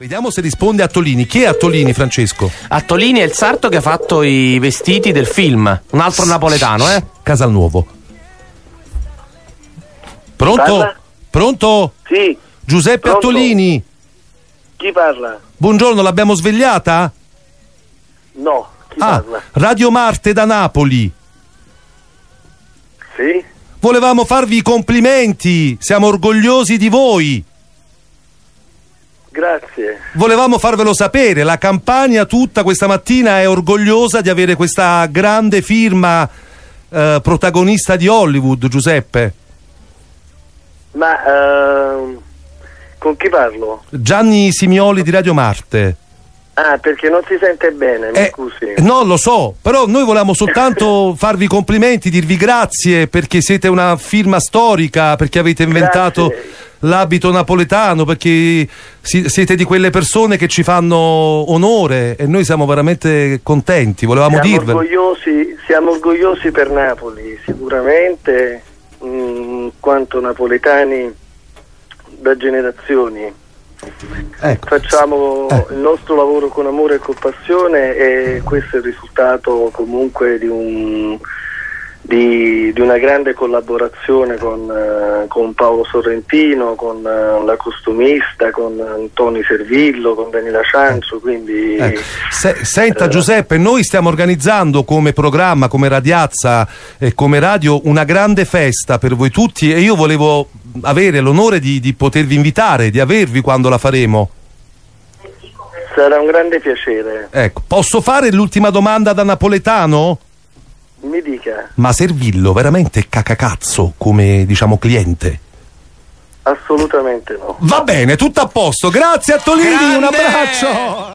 Vediamo se risponde Attolini. Chi è Attolini, Francesco? Attolini è il sarto che ha fatto i vestiti del film. Un altro napoletano, Casalnuovo. Pronto? Parla? Pronto? Sì. Giuseppe Pronto? Attolini. Chi parla? Buongiorno, l'abbiamo svegliata? No, chi Ah, parla? Radio Marte da Napoli. Sì? Volevamo farvi i complimenti. Siamo orgogliosi di voi. Grazie. Volevamo farvelo sapere. La Campania tutta questa mattina è orgogliosa di avere questa grande firma protagonista di Hollywood, Giuseppe. Ma con chi parlo? Gianni Simioli di Radio Marte. Ah, perché non si sente bene, mi scusi. No, lo so, però noi volevamo soltanto farvi i complimenti, dirvi grazie perché siete una firma storica, perché avete inventato Grazie. l'abito napoletano, perché siete di quelle persone che ci fanno onore e noi siamo veramente contenti, volevamo dirvelo. Siamo orgogliosi per Napoli, sicuramente, quanto napoletani da generazioni. Ecco. Facciamo il nostro lavoro con amore e con passione e questo è il risultato comunque di una grande collaborazione con Paolo Sorrentino, con la costumista, con Toni Servillo, con Daniela Ciancio, quindi Senta Giuseppe, noi stiamo organizzando come programma, come Radiazza e come radio una grande festa per voi tutti e io volevo avere l'onore di potervi invitare, di avervi quando la faremo. sarà un grande piacere. Ecco, posso fare l'ultima domanda da napoletano? Mi dica. Ma Servillo veramente cacacazzo come, diciamo, cliente? Assolutamente no. Va bene, tutto a posto. Grazie Attolini, un abbraccio.